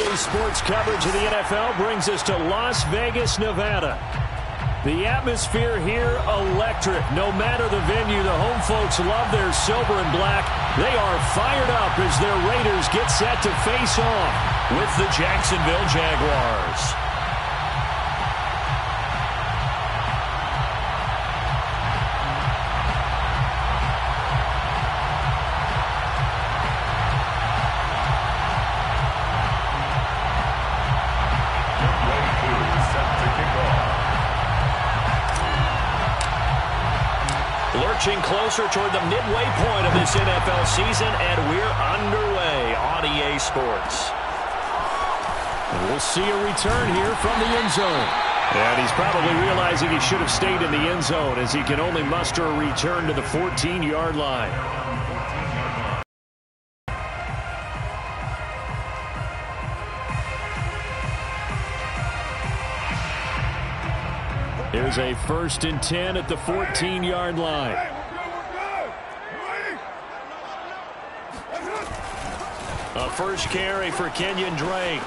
NBA sports coverage of the NFL brings us to Las Vegas, Nevada. The atmosphere here, electric. No matter the venue, the home folks love their silver and black. They are fired up as their Raiders get set to face off with the Jacksonville Jaguars. Lurching closer toward the midway point of this NFL season, and we're underway on EA Sports. And we'll see a return here from the end zone. And he's probably realizing he should have stayed in the end zone as he can only muster a return to the 14-yard line. Here's a 1st and 10 at the 14-yard line. A first carry for Kenyon Drake.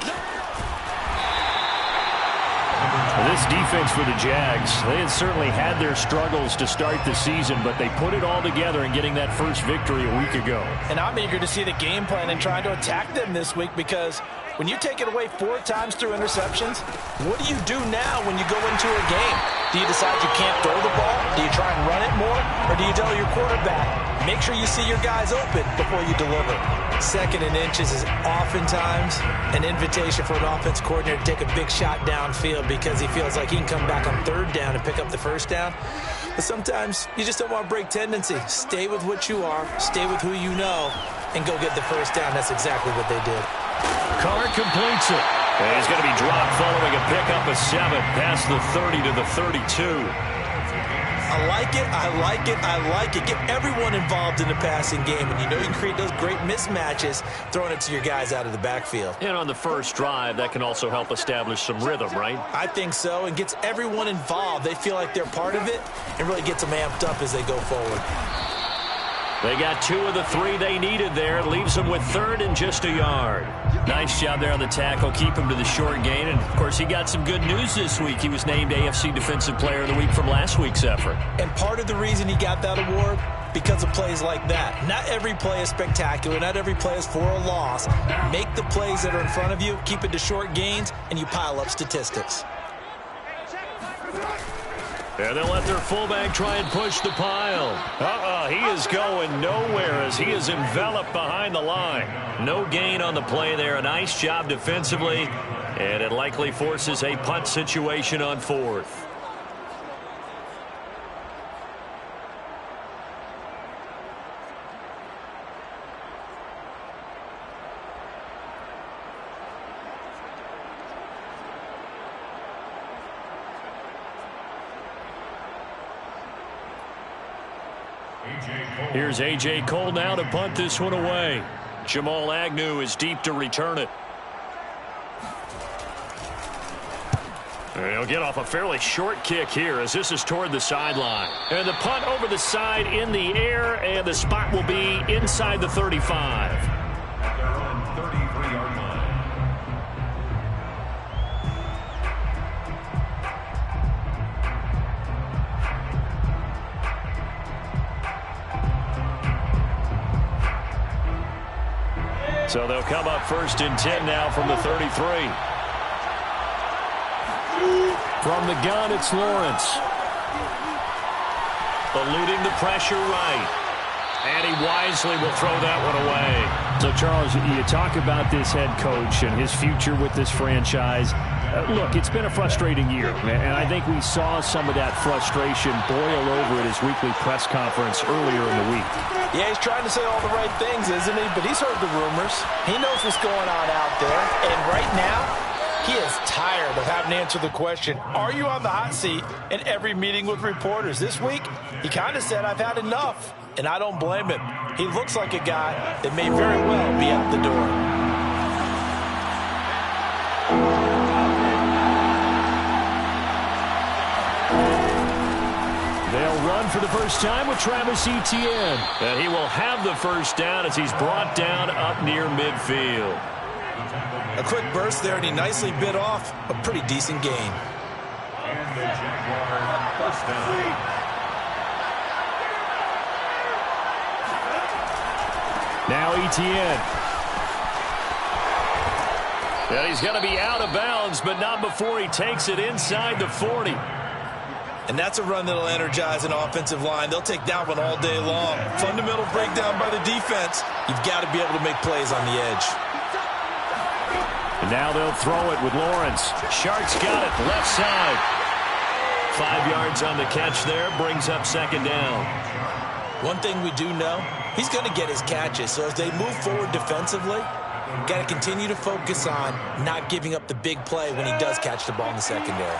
This defense for the Jags, they had certainly had their struggles to start the season, but they put it all together in getting that first victory a week ago. And I'm eager to see the game plan and trying to attack them this week, because when you take it away 4 times through interceptions, what do you do now when you go into a game? Do you decide you can't throw the ball? Do you try and run it more? Or do you tell your quarterback, make sure you see your guys open before you deliver? 2nd and inches is oftentimes an invitation for an offense coordinator to take a big shot downfield because he feels like he can come back on 3rd down and pick up the 1st down. But sometimes you just don't want to break tendency. Stay with what you are, stay with who you know, and go get the 1st down. That's exactly what they did. Carr completes it. And he's going to be dropped following a pickup of 7 past the 30 to the 32. I like it, I like it, I like it. Get everyone involved in the passing game, and you know you can create those great mismatches throwing it to your guys out of the backfield. And on the first drive, that can also help establish some rhythm, right? I think so, and gets everyone involved. They feel like they're part of it and really gets them amped up as they go forward. They got 2 of the 3 they needed there. Leaves them with 3rd and just a yard. Nice job there on the tackle. Keep him to the short gain. And, of course, he got some good news this week. He was named AFC Defensive Player of the Week from last week's effort. And part of the reason he got that award, because of plays like that. Not every play is spectacular. Not every play is for a loss. Make the plays that are in front of you, keep it to short gains, and you pile up statistics. And they'll let their fullback try and push the pile. He is going nowhere as he is enveloped behind the line. No gain on the play there. A nice job defensively. And it likely forces a punt situation on 4th. Here's A.J. Cole now to punt this one away. Jamal Agnew is deep to return it. And he'll get off a fairly short kick here as this is toward the sideline. And the punt over the side in the air, and the spot will be inside the 35. So they'll come up 1st and 10 now from the 33. From the gun, it's Lawrence. Eluding the pressure right. And he wisely will throw that one away. So, Charles, you talk about this head coach and his future with this franchise. Look, it's been a frustrating year, and I think we saw some of that frustration boil over at his weekly press conference earlier in the week. Yeah, he's trying to say all the right things, isn't he? But he's heard the rumors. He knows what's going on out there. And right now, he is tired of having to answer the question, are you on the hot seat, in every meeting with reporters. This week, he kind of said, I've had enough, and I don't blame him. He looks like a guy that may very well be out the door. They'll run for the first time with Travis Etienne. And he will have the first down as he's brought down up near midfield. A quick burst there, and he nicely bit off a pretty decent gain. And the Jaguar first down. Now Etienne. And he's going to be out of bounds, but not before he takes it inside the 40. And that's a run that'll energize an offensive line. They'll take that one all day long. Fundamental breakdown by the defense. You've got to be able to make plays on the edge. And now they'll throw it with Lawrence. Shark's got it, left side. 5 yards on the catch there, brings up second down. One thing we do know, he's going to get his catches. So as they move forward defensively, got to continue to focus on not giving up the big play when he does catch the ball in the secondary.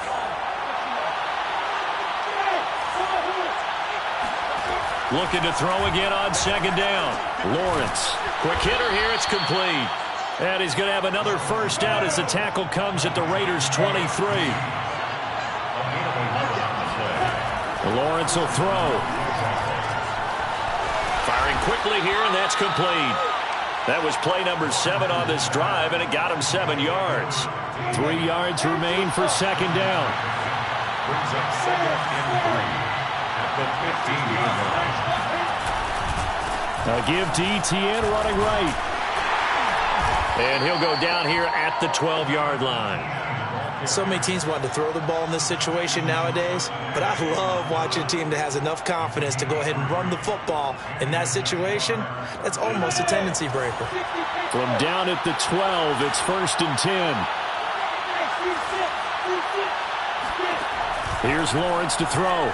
Looking to throw again on second down. Lawrence. Quick hitter here. It's complete. And he's going to have another first down as the tackle comes at the Raiders' 23. Lawrence will throw. Firing quickly here, and that's complete. That was play number 7 on this drive, and it got him 7 yards. 3 yards remain for second down. Brings up second and 3. The 15-yard line. A give to Etienne running right. And he'll go down here at the 12-yard line. So many teams want to throw the ball in this situation nowadays, but I love watching a team that has enough confidence to go ahead and run the football in that situation. That's almost a tendency breaker. From down at the 12, it's 1st and 10. Here's Lawrence to throw.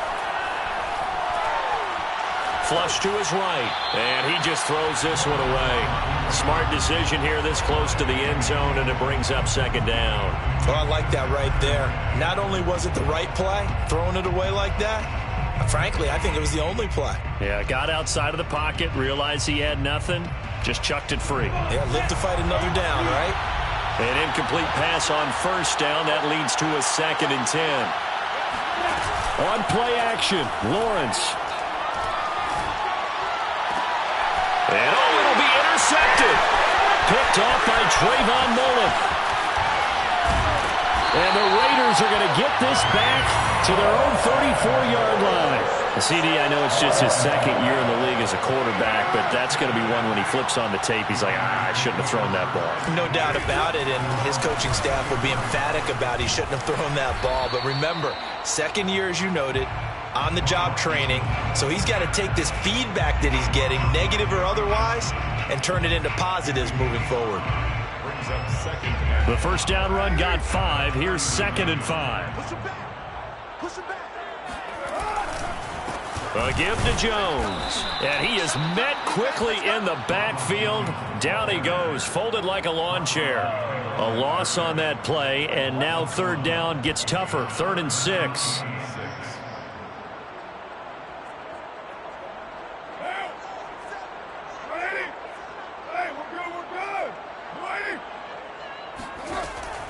Flush to his right, and he just throws this one away. Smart decision here this close to the end zone, and it brings up second down. Well, I like that right there. Not only was it the right play, throwing it away like that, frankly, I think it was the only play. Yeah, got outside of the pocket, realized he had nothing, just chucked it free. Yeah, live to fight another down, right? An incomplete pass on first down. That leads to a 2nd and 10. On play action, Lawrence. And it'll be intercepted. Picked off by Trayvon Mullen. And the Raiders are going to get this back to their own 34-yard line. CD, I know it's just his 2nd year in the league as a quarterback, but that's going to be one when he flips on the tape, he's like, I shouldn't have thrown that ball. No doubt about it, and his coaching staff will be emphatic about he shouldn't have thrown that ball. But remember, 2nd year, as you noted, on-the-job training, so he's got to take this feedback that he's getting, negative or otherwise, and turn it into positives moving forward. Brings up second. The first down run got 5. Here's 2nd and 5. Push him back. Push him back. A give to Jones. And he is met quickly in the backfield. Down he goes, folded like a lawn chair. A loss on that play, and now 3rd down gets tougher. 3rd and 6.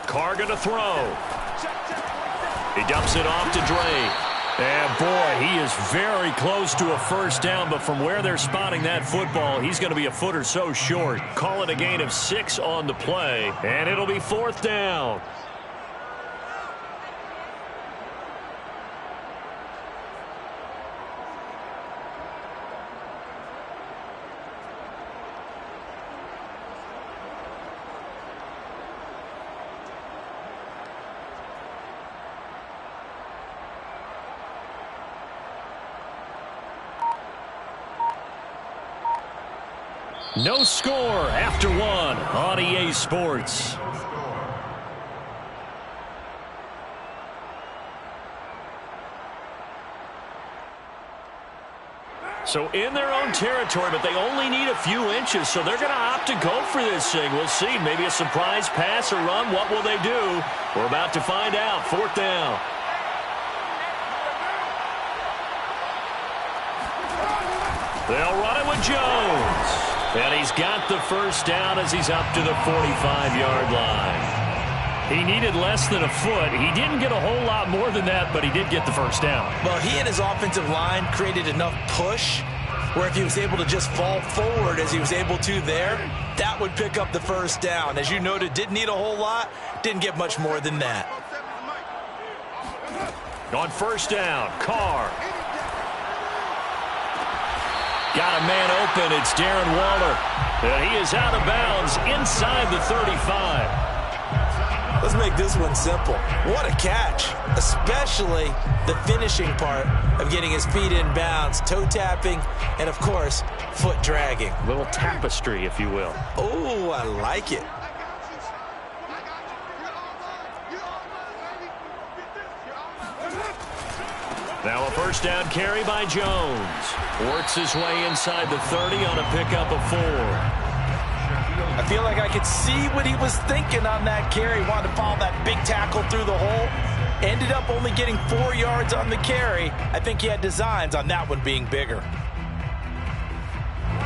Carr going to throw. He dumps it off to Dre. And, boy, he is very close to a first down, but from where they're spotting that football, he's going to be a foot or so short. Call it a gain of 6 on the play, and it'll be 4th down. No score after 1 on EA Sports. So in their own territory, but they only need a few inches, so they're going to opt to go for this thing. We'll see. Maybe a surprise pass or run. What will they do? We're about to find out. 4th down. They'll run it with Jones. And he's got the first down as he's up to the 45-yard line. He needed less than a foot. He didn't get a whole lot more than that, but he did get the first down. Well, he and his offensive line created enough push where if he was able to just fall forward as he was able to there, That would pick up the first down. As you noted, didn't need a whole lot, didn't get much more than that. On first down, Carr. Got a man open. It's Darren Waller. And he is out of bounds inside the 35. Let's make this one simple. What a catch, especially the finishing part of getting his feet in bounds, toe tapping, and of course, foot dragging. A little tapestry, if you will. Oh, I like it. Now a first down carry by Jones. Works his way inside the 30 on a pickup of 4. I feel like I could see what he was thinking on that carry. Wanted to follow that big tackle through the hole. Ended up only getting 4 yards on the carry. I think he had designs on that one being bigger.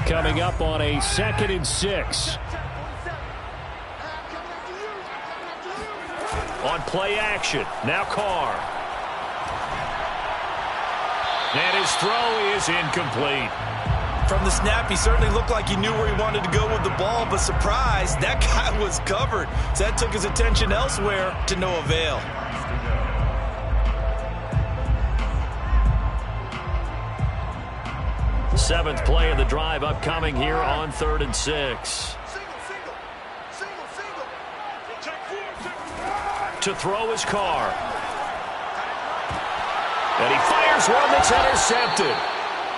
Coming up on a 2nd and 6. On play action. Now Carr. And his throw is incomplete. From the snap, he certainly looked like he knew where he wanted to go with the ball, but surprise, that guy was covered. So that took his attention elsewhere to no avail. Seventh play of the drive upcoming here on 3rd and 6. To throw his Carr. And he fires one that's intercepted.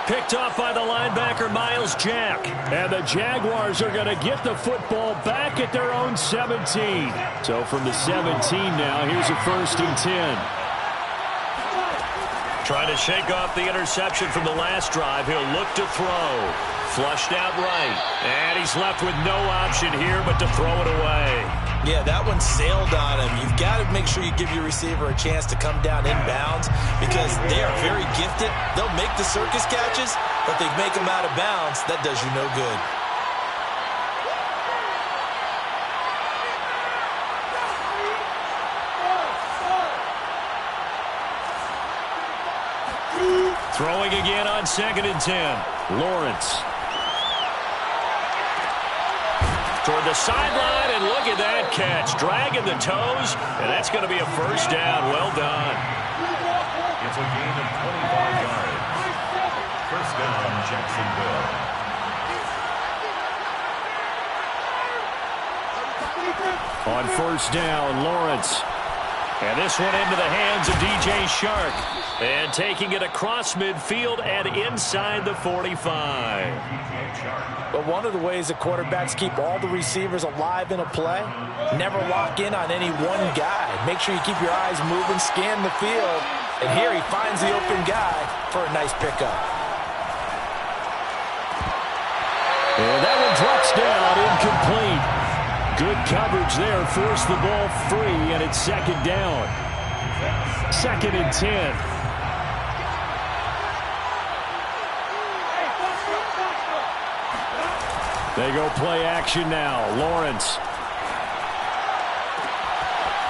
Picked off by the linebacker, Miles Jack. And the Jaguars are going to get the football back at their own 17. So from the 17 now, here's a 1st and 10. Trying to shake off the interception from the last drive. He'll look to throw. Flushed out right. And he's left with no option here but to throw it away. Yeah, that one sailed on him. You've got to make sure you give your receiver a chance to come down inbounds because they are very gifted. They'll make the circus catches, but they make them out of bounds. That does you no good. Throwing again on 2nd and 10. Lawrence. Toward the sideline, and look at that catch. Dragging the toes, and that's going to be a first down. Well done. It's a gain of 25 yards. First down, Jacksonville. On first down, Lawrence. And this one into the hands of DJ Shark. And taking it across midfield and inside the 45. But one of the ways that quarterbacks keep all the receivers alive in a play, never lock in on any one guy. Make sure you keep your eyes moving, scan the field. And here he finds the open guy for a nice pickup. And that one drops down, incomplete. Good coverage there, forced the ball free, and it's 2nd down. 2nd and 10. They go play action now. Lawrence.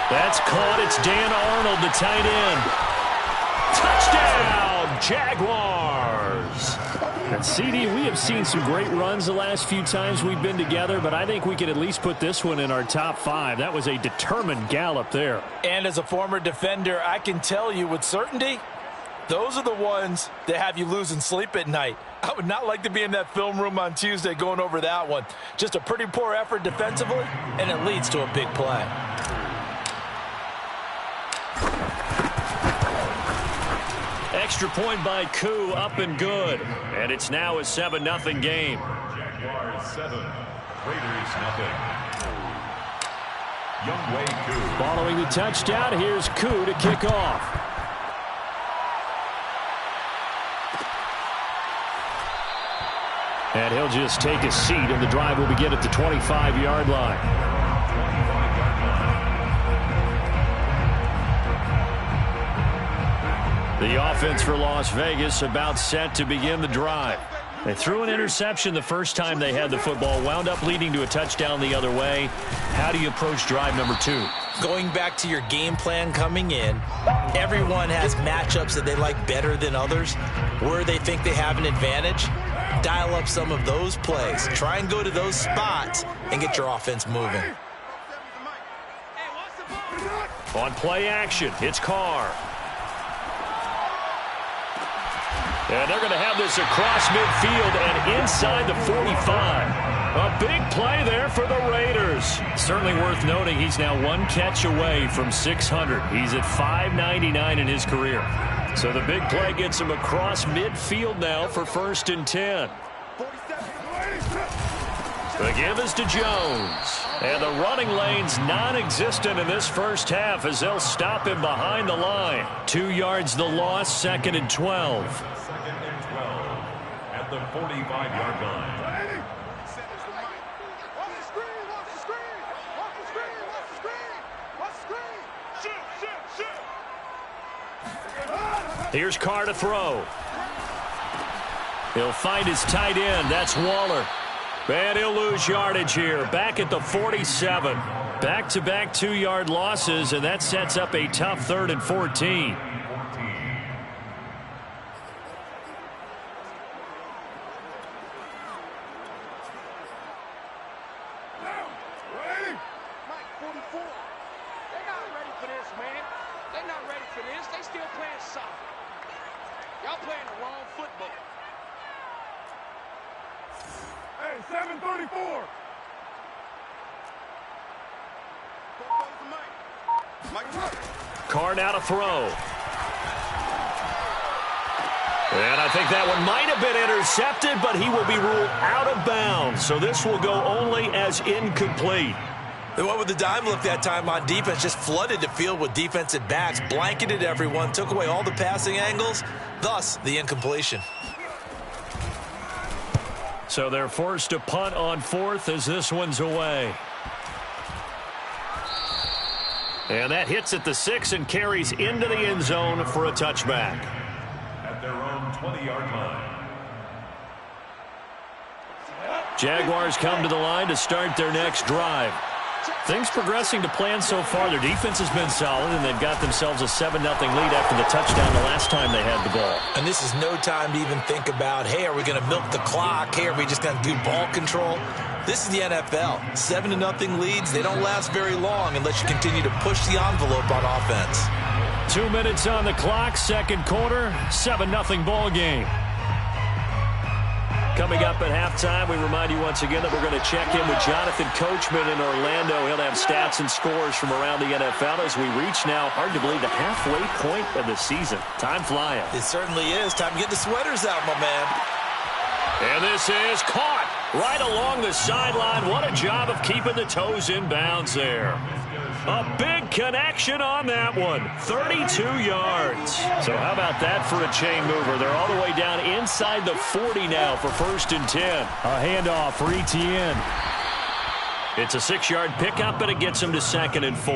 That's caught. It's Dan Arnold, the tight end. Touchdown, Jaguars. And CD, we have seen some great runs the last few times we've been together, but I think we could at least put this one in our top 5. That was a determined gallop there. And as a former defender, I can tell you with certainty, those are the ones that have you losing sleep at night. I would not like to be in that film room on Tuesday going over that one. Just a pretty poor effort defensively, and it leads to a big play. Extra point by Koo, up and good. And it's now a 7-0 game. Jaguars 7, Raiders 0. Younghoe Koo. Following the touchdown, here's Koo to kick off. And he'll just take a seat, and the drive will begin at the 25-yard line. The offense for Las Vegas about set to begin the drive. They threw an interception the first time they had the football, wound up leading to a touchdown the other way. How do you approach drive number 2? Going back to your game plan coming in, everyone has matchups that they like better than others, where they think they have an advantage. dial up some of those plays. Try and go to those spots and get your offense moving. On play action, it's Carr. And they're going to have this across midfield and inside the 45. A big play there for the Raiders. Certainly worth noting he's now one catch away from 600. He's at 599 in his career. So the big play gets him across midfield now for 1st and 10. The give is to Jones. And the running lane's non-existent in this first half as they'll stop him behind the line. 2 yards the loss, 2nd and 12. 2nd and 12 at the 45-yard line. Here's Carr to throw. He'll find his tight end. That's Waller. And he'll lose yardage here. Back at the 47. Back-to-back 2-yard losses, and that sets up a tough 3rd and 14. Carr now to throw. And I think that one might have been intercepted, but he will be ruled out of bounds. So this will go only as incomplete. They went with the dime look that time on defense, just flooded the field with defensive backs, blanketed everyone, took away all the passing angles, thus the incompletion. So they're forced to punt on 4th as this one's away. And that hits at the 6 and carries into the end zone for a touchback. At their own 20-yard line. Jaguars come to the line to start their next drive. Things progressing to plan so far. Their defense has been solid, and they've got themselves a 7-0 lead after the touchdown the last time they had the ball. And this is no time to even think about, hey, are we going to milk the clock? Hey, are we just going to do ball control? This is the NFL. 7-0 leads, they don't last very long unless you continue to push the envelope on offense. 2 minutes on the clock, 2nd quarter, 7-0 ball game. Coming up at halftime, we remind you once again that we're going to check in with Jonathan Coachman in Orlando. He'll have stats and scores from around the NFL as we reach now, hard to believe, the halfway point of the season. Time flying. It certainly is. Time to get the sweaters out, my man. And this is caught right along the sideline. What a job of keeping the toes in bounds there. A big connection on that one. 32 yards. So how about that for a chain mover? They're all the way down inside the 40 now for 1st and 10. A handoff for Etienne. It's a 6-yard pickup, and it gets him to 2nd and 4.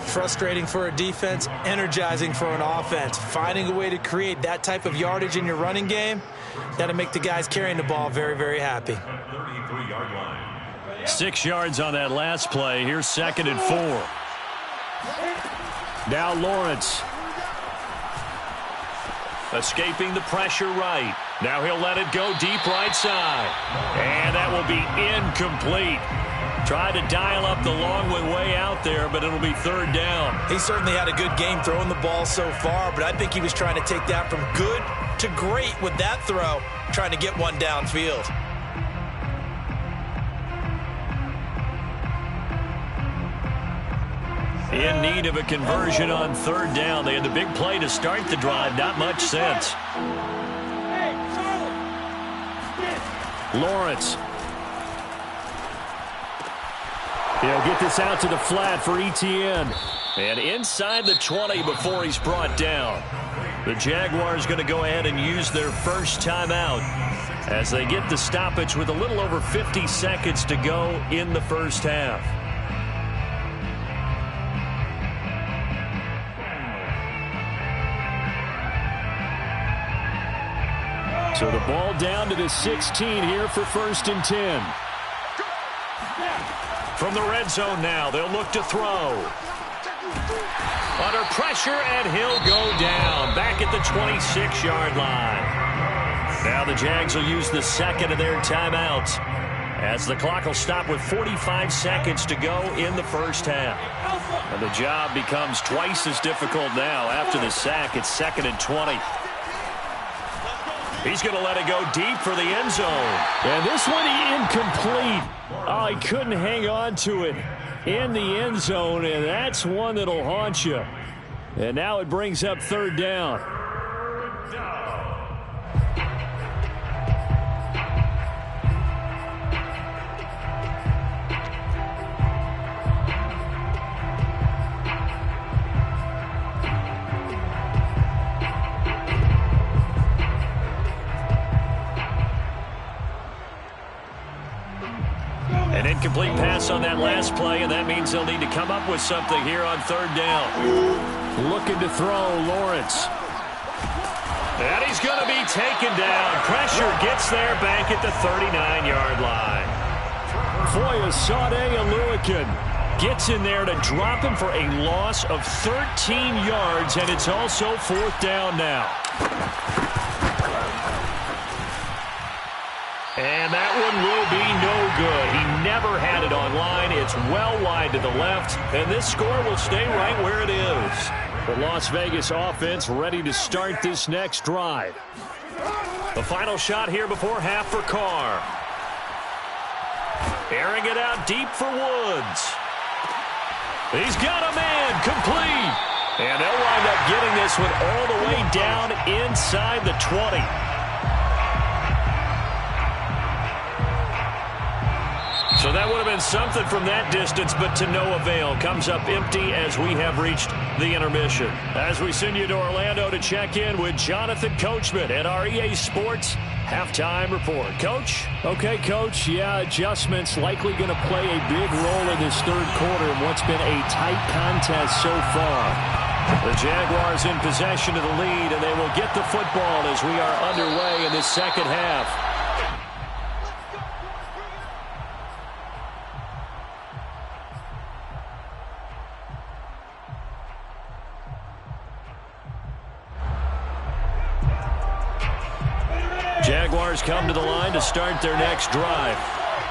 Frustrating for a defense, energizing for an offense. Finding a way to create that type of yardage in your running game, that'll make the guys carrying the ball very, very happy. 33-yard line. 6 yards on that last play. Here's 2nd and 4. Now Lawrence. Escaping the pressure right. Now he'll let it go deep right side. And that will be incomplete. Tried to dial up the long one way out there, but it'll be 3rd down. He certainly had a good game throwing the ball so far, but I think he was trying to take that from good to great with that throw, trying to get one downfield. In need of a conversion on 3rd down. They had the big play to start the drive. Not much sense. Lawrence. He'll get this out to the flat for Etienne. And inside the 20 before he's brought down. The Jaguars going to go ahead and use their first timeout as they get the stoppage with a little over 50 seconds to go in the first half. So the ball down to the 16 here for 1st and 10. From the red zone now, they'll look to throw. Under pressure, and he'll go down. Back at the 26-yard line. Now the Jags will use the second of their timeouts as the clock will stop with 45 seconds to go in the first half. And the job becomes twice as difficult now. After the sack, it's 2nd and 20. He's going to let it go deep for the end zone. And this one incomplete. Oh, he couldn't hang on to it in the end zone, and that's one that'll haunt you. And now it brings up 3rd down. An incomplete pass on that last play, and that means they'll need to come up with something here on 3rd down. Looking to throw, Lawrence. And he's going to be taken down. Pressure gets there back at the 39-yard line. Foyesade Aluakin gets in there to drop him for a loss of 13 yards, and it's also 4th down now. And that one will be no good. He never had it on line. It's well wide to the left, and this score will stay right where it is. The Las Vegas offense ready to start this next drive. The final shot here before half for Carr. Airing it out deep for Woods. He's got a man, complete. And they'll wind up getting this one all the way down inside the 20. So that would have been something from that distance, but to no avail. Comes up empty as we have reached the intermission. As we send you to Orlando to check in with Jonathan Coachman at our EA Sports Halftime Report. Coach? Okay, Coach. Yeah, adjustments likely going to play a big role in this 3rd quarter in what's been a tight contest so far. The Jaguars in possession of the lead, and they will get the football as we are underway in this 2nd half. Jaguars come to the line to start their next drive.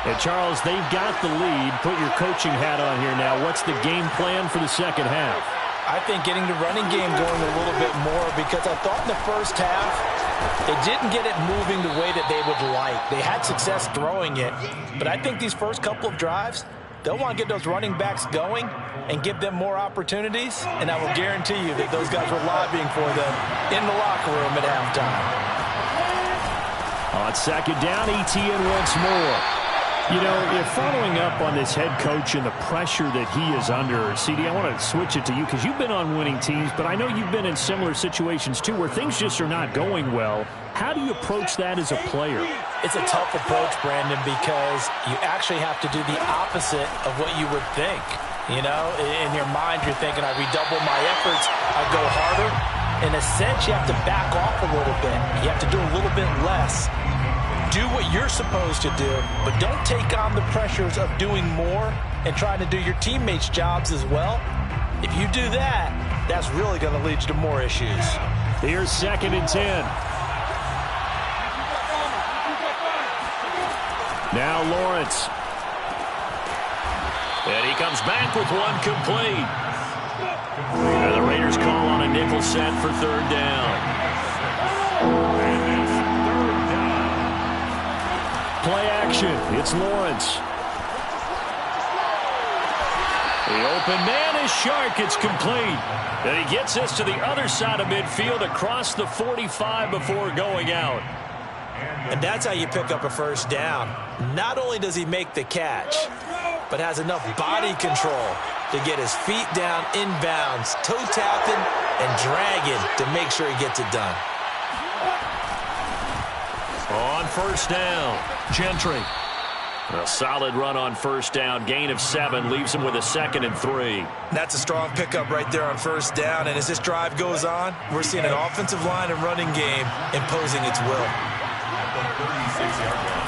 And, Charles, they've got the lead. Put your coaching hat on here now. What's the game plan for the 2nd half? I think getting the running game going a little bit more, because I thought in the first half they didn't get it moving the way that they would like. They had success throwing it, but I think these first couple of drives, they'll want to get those running backs going and give them more opportunities, and I will guarantee you that those guys were lobbying for them in the locker room at halftime. On 2nd down, ETN once more. You know, if following up on this head coach and the pressure that he is under, CD, I want to switch it to you because you've been on winning teams, but I know you've been in similar situations too where things just are not going well. How do you approach that as a player? It's a tough approach, Brandon, because you actually have to do the opposite of what you would think. You know, in your mind, you're thinking, I redouble my efforts, I go harder. In a sense, you have to back off a little bit. You have to do a little bit less. Do what you're supposed to do, but don't take on the pressures of doing more and trying to do your teammates' jobs as well. If you do that, that's really going to lead you to more issues. Here's 2nd and 10. Now Lawrence. And he comes back with one complete. And the Raiders call on a nickel set for 3rd down. Play action. It's Lawrence. The open man is Shark. It's complete. And he gets us to the other side of midfield across the 45 before going out. And that's how you pick up a 1st down. Not only does he make the catch, but has enough body control to get his feet down inbounds, toe tapping and dragging to make sure he gets it done. On 1st down, Gentry. A solid run on 1st down. Gain of 7 leaves him with a 2nd and 3. That's a strong pickup right there on 1st down. And as this drive goes on, we're seeing an offensive line and running game imposing its will.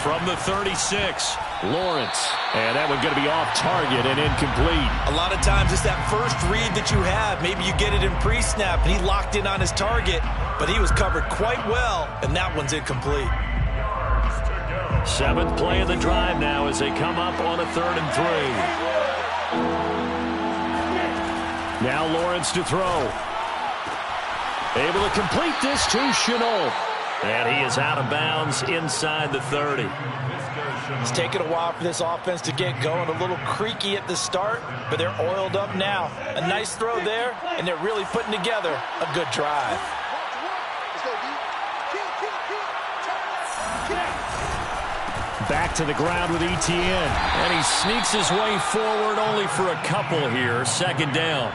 From the 36, Lawrence. And that one going to be off target and incomplete. A lot of times it's that first read that you have. Maybe you get it in pre-snap, and he locked in on his target, but he was covered quite well, and that one's incomplete. 7th play of the drive now as they come up on a 3rd and 3. Now Lawrence to throw. Able to complete this to Chenault. And he is out of bounds inside the 30. It's taken a while for this offense to get going. A little creaky at the start, but they're oiled up now. A nice throw there, and they're really putting together a good drive. Back to the ground with Etienne. And he sneaks his way forward only for a couple here. 2nd down.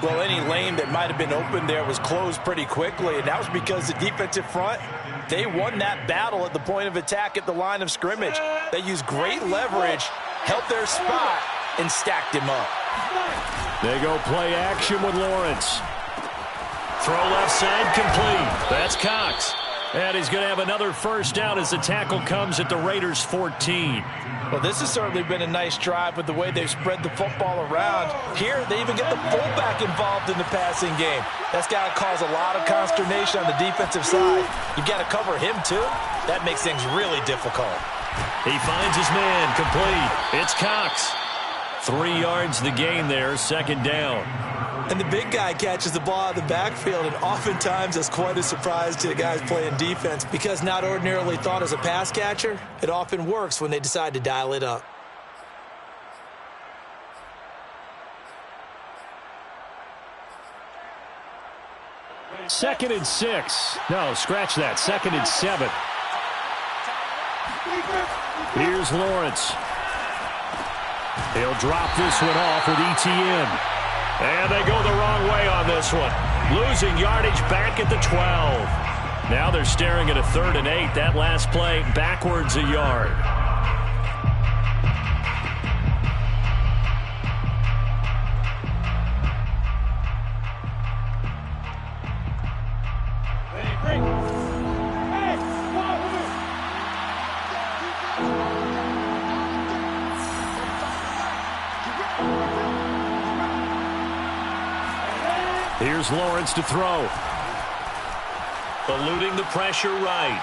Well, any lane that might have been open there was closed pretty quickly, and that was because the defensive front, they won that battle at the point of attack at the line of scrimmage. They used great leverage, held their spot, and stacked him up. They go play action with Lawrence. Throw left side complete. That's Cox. And he's going to have another first down as the tackle comes at the Raiders' 14. Well, this has certainly been a nice drive with the way they've spread the football around. Here, they even get the fullback involved in the passing game. That's got to cause a lot of consternation on the defensive side. You've got to cover him, too. That makes things really difficult. He finds his man complete. It's Cox. 3 yards the gain there, 2nd down. And the big guy catches the ball out of the backfield, and oftentimes that's quite a surprise to the guys playing defense because not ordinarily thought as a pass catcher, it often works when they decide to dial it up. Second and 6. No, scratch that. 2nd and 7. Here's Lawrence. He'll drop this one off with Etienne. And they go the wrong way on this one. Losing yardage back at the 12. Now they're staring at a 3rd and 8. That last play backwards a yard. Here's Lawrence to throw. Eluding the pressure right.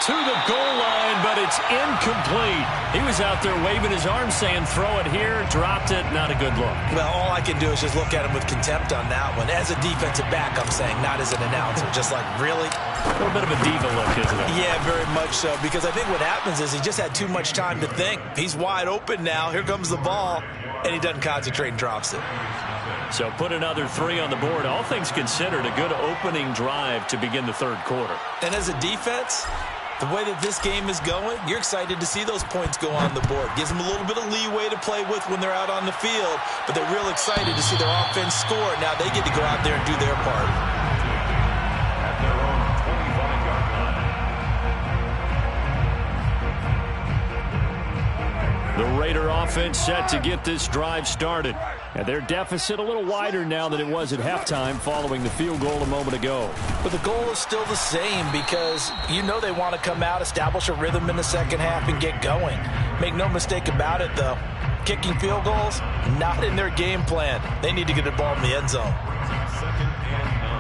To the goal line, but it's incomplete. He was out there waving his arm saying, throw it here, dropped it, not a good look. Well, all I can do is just look at him with contempt on that one. As a defensive back, I'm saying, not as an announcer. Just like, really? A little bit of a diva look, isn't it? Yeah, very much so, because I think what happens is he just had too much time to think. He's wide open now. Here comes the ball, and he doesn't concentrate and drops it. So put another 3 on the board. All things considered, a good opening drive to begin the 3rd quarter. And as a defense, the way that this game is going, you're excited to see those points go on the board. Gives them a little bit of leeway to play with when they're out on the field, but they're real excited to see their offense score. Now they get to go out there and do their part. At their own 25-yard line. The Raider offense set to get this drive started. And their deficit a little wider now than it was at halftime following the field goal a moment ago. But the goal is still the same because you know they want to come out, establish a rhythm in the second half, and get going. Make no mistake about it, though. Kicking field goals, not in their game plan. They need to get the ball in the end zone. 2nd and 9.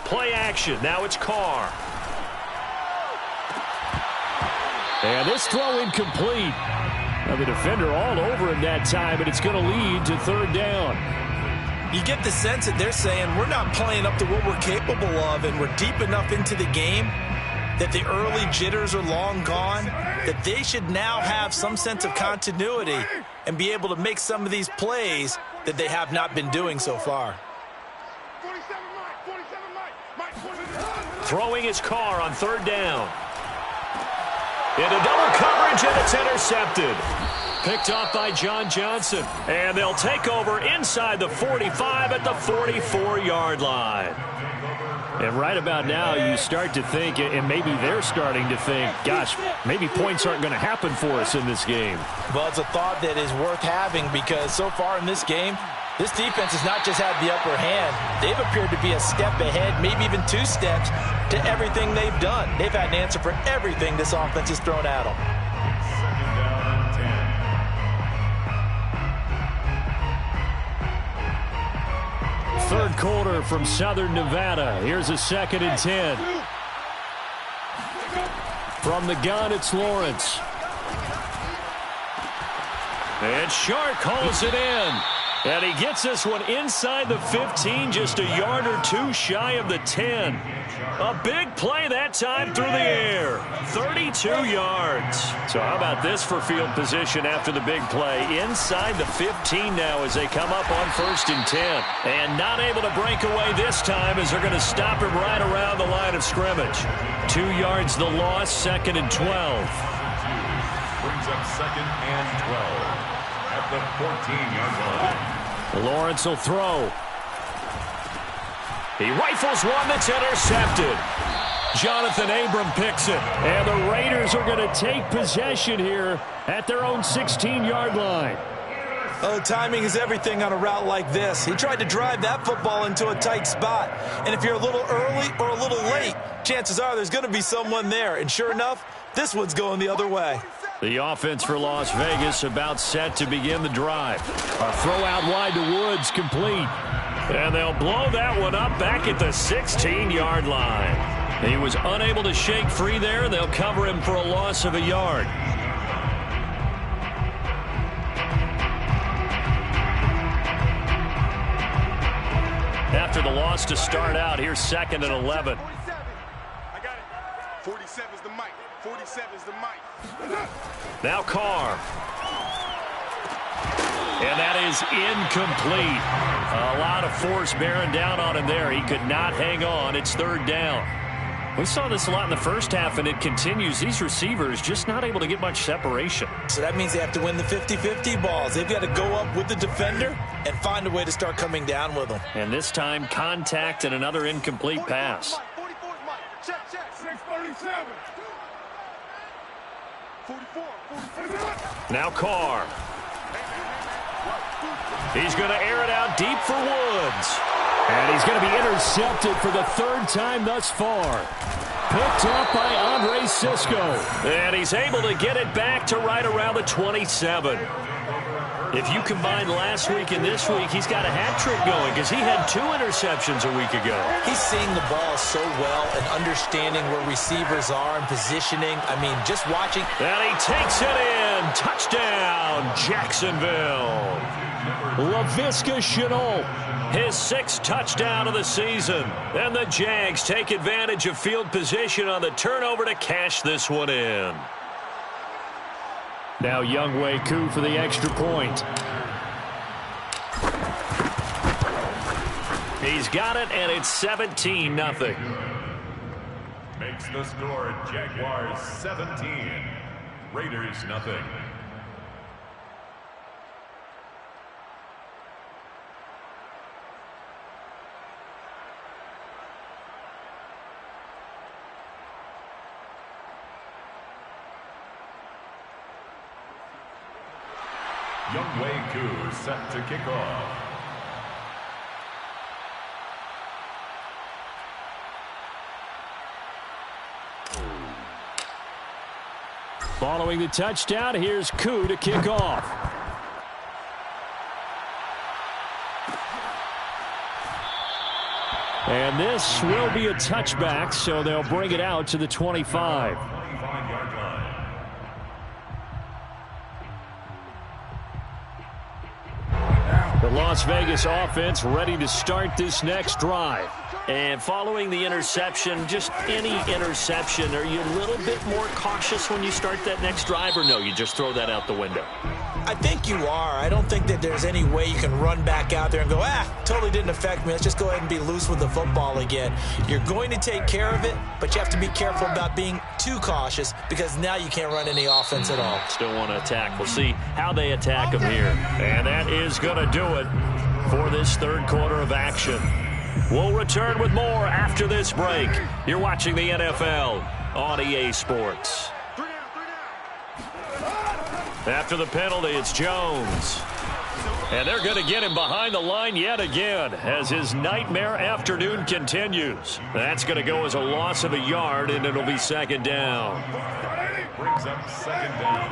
Play action. Now it's Carr. And this throw incomplete. Now the defender all over him that time, but it's going to lead to 3rd down. You get the sense that they're saying we're not playing up to what we're capable of, and we're deep enough into the game that the early jitters are long gone, that they should now have some sense of continuity and be able to make some of these plays that they have not been doing so far. Throwing his Carr on 3rd down. Into double coverage, and it's intercepted. Picked off by John Johnson. And they'll take over inside the 45 at the 44-yard line. And right about now, you start to think, and maybe they're starting to think, gosh, maybe points aren't going to happen for us in this game. Well, it's a thought that is worth having because so far in this game, this defense has not just had the upper hand. They've appeared to be a step ahead, maybe even 2 steps, to everything they've done. They've had an answer for everything this offense has thrown at them. Third quarter from Southern Nevada. Here's a 2nd and 10. From the gun, it's Lawrence. And Shark hauls it in. And he gets this one inside the 15, just a yard or 2 shy of the 10. A big play that time through the air. 32 yards. So how about this for field position after the big play? Inside the 15 now as they come up on 1st and 10. And not able to break away this time as they're going to stop him right around the line of scrimmage. 2 yards the loss, 2nd and 12. Brings up 2nd and 12 at the 14-yard line. Lawrence will throw. He rifles one that's intercepted. Jonathan Abram picks it. And the Raiders are going to take possession here at their own 16-yard line. Oh, timing is everything on a route like this. He tried to drive that football into a tight spot. And if you're a little early or a little late, chances are there's going to be someone there. And sure enough, this one's going the other way. The offense for Las Vegas about set to begin the drive. A throw out wide to Woods, complete. And they'll blow that one up back at the 16-yard line. He was unable to shake free there. They'll cover him for a loss of a yard. After the loss to start out, here's 2nd and 11. I got it. 47's the mic. 47's the mic. Now Carr. And that is incomplete. A lot of force bearing down on him there. He could not hang on. It's 3rd down. We saw this a lot in the first half, and it continues. These receivers just not able to get much separation. So that means they have to win the 50-50 balls. They've got to go up with the defender and find a way to start coming down with them. And this time, contact and another incomplete pass. 44's mic. Check. 647. 44. Now Carr. He's going to air it out deep for Woods. And he's going to be intercepted for the 3rd time thus far. Picked up by Andre Cisco. And he's able to get it back to right around the 27. If you combine last week and this week, he's got a hat trick going because he had 2 interceptions a week ago. He's seeing the ball so well and understanding where receivers are and positioning. I mean, just watching. And he takes it in. Touchdown, Jacksonville. Laviska Shenault. His 6th touchdown of the season. And the Jags take advantage of field position on the turnover to cash this one in. Now Younghoe Koo for the extra point. He's got it, and it's 17-0. Makes the score Jaguars 17, Raiders nothing. Younghoe Koo set to kick off. Following the touchdown, here's Koo to kick off. And this will be a touchback, so they'll bring it out to the 25. The Las Vegas offense ready to start this next drive. And following the interception, just any interception, are you a little bit more cautious when you start that next drive, or no, you just throw that out the window? I think you are. I don't think that there's any way you can run back out there and go, totally didn't affect me. Let's just go ahead and be loose with the football again. You're going to take care of it, but you have to be careful about being too cautious because now you can't run any offense at all. Still want to attack. We'll see how they attack them here. And that is going to do it for this third quarter of action. We'll return with more after this break. You're watching the NFL on EA Sports. After the penalty, it's Jones. And they're going to get him behind the line yet again as his nightmare afternoon continues. That's going to go as a loss of a yard, and it'll be second down. Brings up second down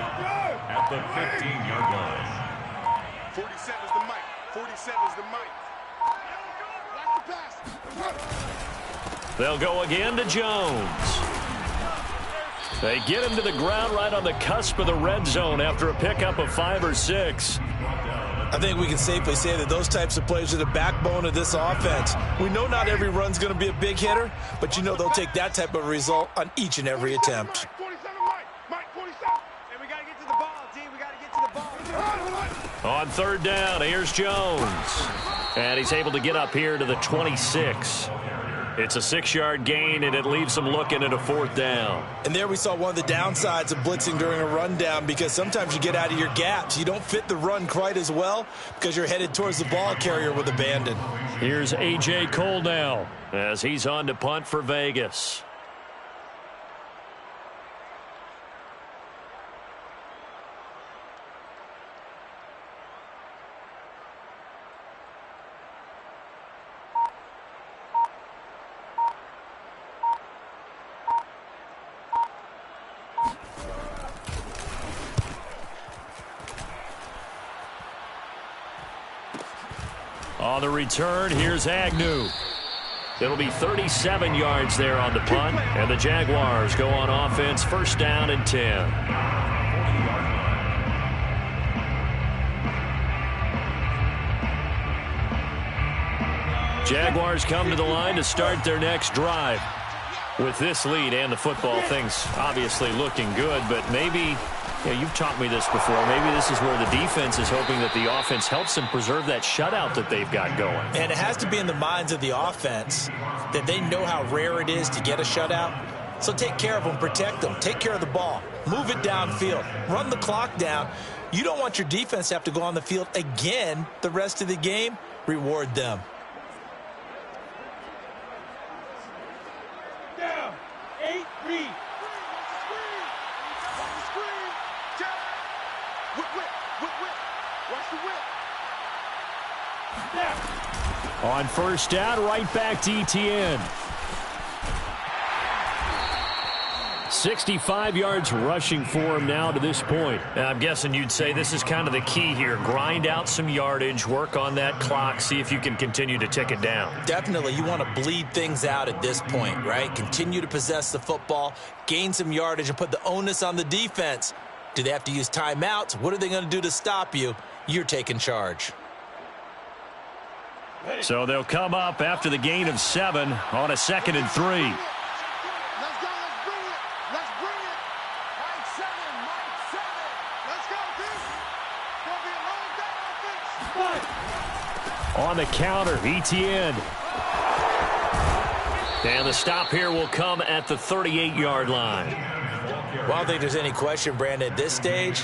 at the 15-yard line. 47 is the mic. 47 is the mic. They'll go again to Jones. They get him to the ground right on the cusp of the red zone after a pickup of 5 or 6. I think we can safely say that those types of plays are the backbone of this offense. We know not every run's going to be a big hitter, but you know they'll take that type of result on each and every attempt. 47, Mike, 47. And we got to get to the ball, D. We got to get to the ball. On third down, here's Jones. And he's able to get up here to the 26. It's a 6-yard gain, and it leaves them looking at a fourth down. And there we saw one of the downsides of blitzing during a rundown because sometimes you get out of your gaps. You don't fit the run quite as well because you're headed towards the ball carrier with abandon. Here's A.J. Cole now as he's on to punt for Vegas. On the return, here's Agnew. It'll be 37 yards there on the punt, and the Jaguars go on offense, first down and 10. Jaguars come to the line to start their next drive. With this lead and the football, things obviously looking good, but maybe... Yeah, you've taught me this before. Maybe this is where the defense is hoping that the offense helps them preserve that shutout that they've got going. And it has to be in the minds of the offense that they know how rare it is to get a shutout. So take care of them, protect them, take care of the ball, move it downfield, run the clock down. You don't want your defense to have to go on the field again the rest of the game. Reward them. Down. 8 read. On first down, right back to Etienne. 65 yards rushing for him now to this point. I'm guessing you'd say this is kind of the key here. Grind out some yardage, work on that clock, see if you can continue to tick it down. Definitely, you want to bleed things out at this point, right? Continue to possess the football, gain some yardage, and put the onus on the defense. Do they have to use timeouts? What are they going to do to stop you? You're taking charge. So they'll come up after the gain of 7 on a 2nd and 3. Let's go. Let's bring it. Let's bring it. Mike 7. Let's go, dude. It's going to be a long day offense. On the counter, Etienne. And the stop here will come at the 38-yard line. Well, I don't think there's any question, Brandon, at this stage,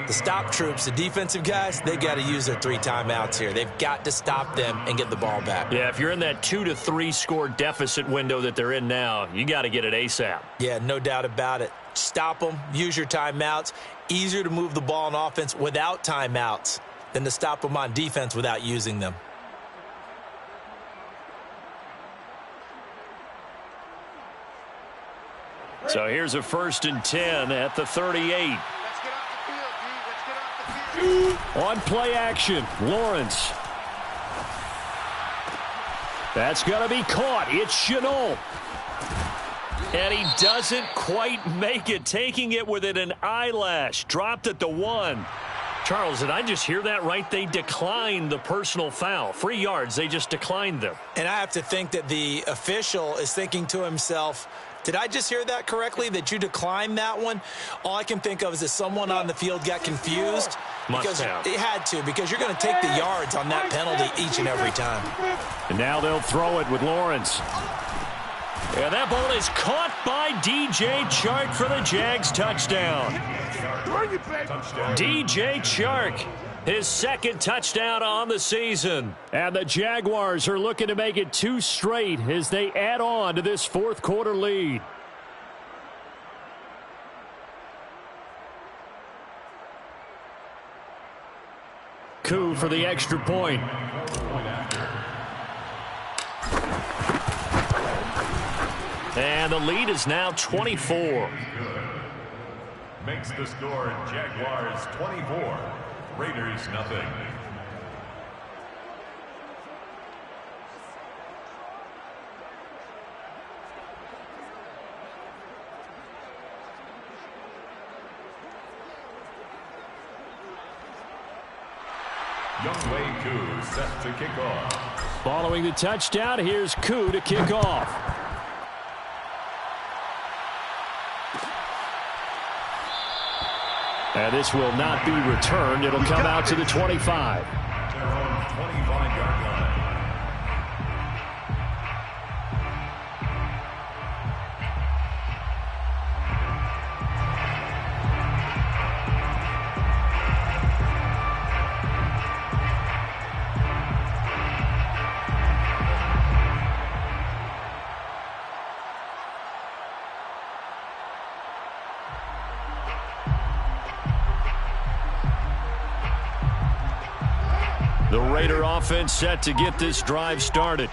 the stop troops, the defensive guys, they got to use their 3 timeouts here. They've got to stop them and get the ball back. Yeah, if you're in that 2 to 3 score deficit window that they're in now, you got to get it ASAP. Yeah, no doubt about it. Stop them, use your timeouts. Easier to move the ball on offense without timeouts than to stop them on defense without using them. So here's a 1st and 10 at the 38. Let's get off the field, D. Let's get off the field. On play action, Lawrence. That's going to be caught. It's Chenault. And he doesn't quite make it, taking it within an eyelash. Dropped at the 1. Charles, did I just hear that right? They declined the personal foul. 3 yards, they just declined them. And I have to think that the official is thinking to himself, did I just hear that correctly, that you declined that one? All I can think of is that someone on the field got confused. Must have. It had to, because you're going to take the yards on that penalty each and every time. And now they'll throw it with Lawrence. And that ball is caught by DJ Chark for the Jags touchdown. DJ Chark, his second touchdown on the season. And the Jaguars are looking to make it 2 straight as they add on to this fourth quarter lead. Koo for the extra point. And the lead is now 24. Makes the score Jaguars 24, Raiders nothing. Younghoe Koo set to kick off. Following the touchdown, here's Koo to kick off. And this will not be returned. It'll come out to the 25. Their own 25-yard line. The Raider offense set to get this drive started.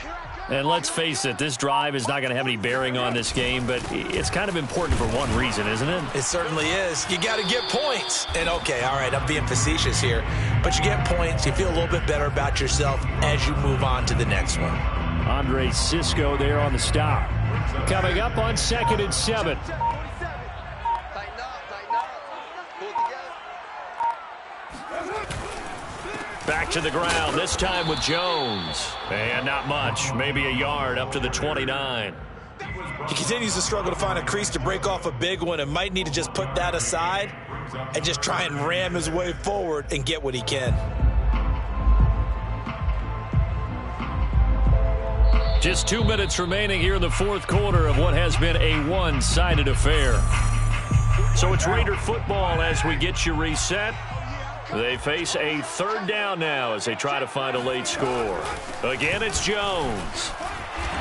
And let's face it, this drive is not going to have any bearing on this game, but it's kind of important for one reason, isn't it? It certainly is. You got to get points. And, okay, all right, I'm being facetious here. But you get points. You feel a little bit better about yourself as you move on to the next one. Andre Cisco there on the stop. Coming up on 2nd and 7. Back to the ground, this time with Jones. And not much, maybe a yard up to the 29. He continues to struggle to find a crease to break off a big one and might need to just put that aside and just try and ram his way forward and get what he can. Just 2 minutes remaining here in the fourth quarter of what has been a one-sided affair. So it's Raider football as we get you reset. They face a third down now as they try to find a late score. Again, it's Jones.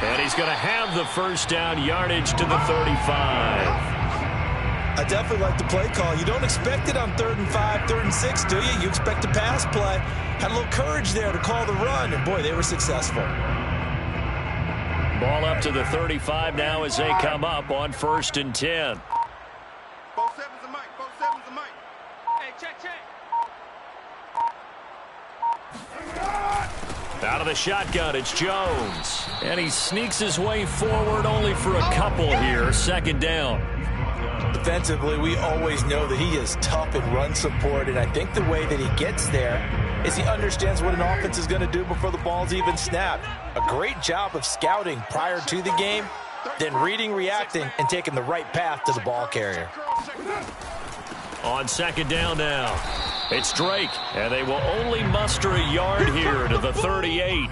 And he's going to have the first down, yardage to the 35. I definitely like the play call. You don't expect it on 3rd and 5, 3rd and 6, do you? You expect a pass play. Had a little courage there to call the run, and boy, they were successful. Ball up to the 35 now as they come up on 1st and 10. 4-7's a mic. 4-7's a mic. Hey, check. Out of the shotgun, it's Jones. And he sneaks his way forward only for a couple here. 2nd down. Defensively, we always know that he is tough in run support, and I think the way that he gets there is he understands what an offense is going to do before the ball's even snapped. A great job of scouting prior to the game, then reading, reacting, and taking the right path to the ball carrier. On 2nd down now, it's Drake, and they will only muster a yard here to the 38.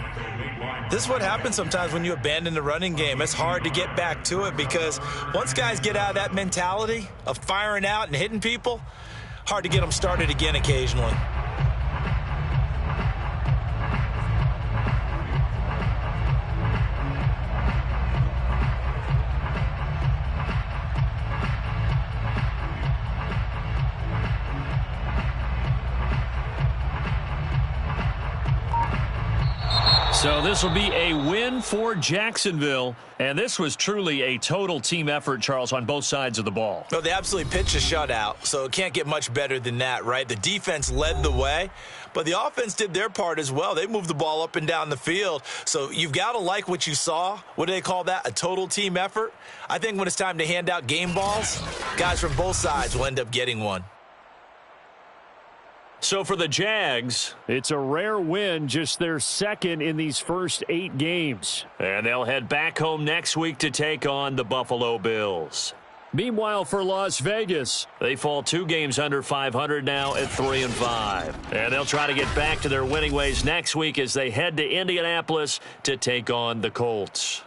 This is what happens sometimes when you abandon the running game. It's hard to get back to it because once guys get out of that mentality of firing out and hitting people, hard to get them started again occasionally. So this will be a win for Jacksonville, and this was truly a total team effort, Charles, on both sides of the ball. No, they absolutely pitched a shutout, so it can't get much better than that, right? The defense led the way, but the offense did their part as well. They moved the ball up and down the field, so you've got to like what you saw. What do they call that? A total team effort? I think when it's time to hand out game balls, guys from both sides will end up getting one. So for the Jags, it's a rare win, just their second in these first 8 games. And they'll head back home next week to take on the Buffalo Bills. Meanwhile, for Las Vegas, they fall 2 games under 500 now at 3-5. And they'll try to get back to their winning ways next week as they head to Indianapolis to take on the Colts.